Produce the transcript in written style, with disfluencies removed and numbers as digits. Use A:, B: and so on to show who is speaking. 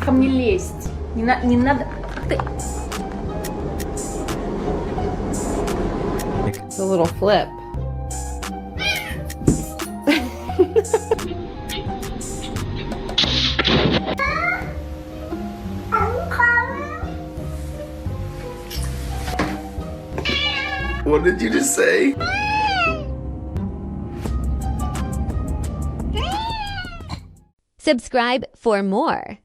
A: ко мне лезть. Не надо. Ты...
B: It's a little flip.
C: What did you just say?
D: Subscribe for more.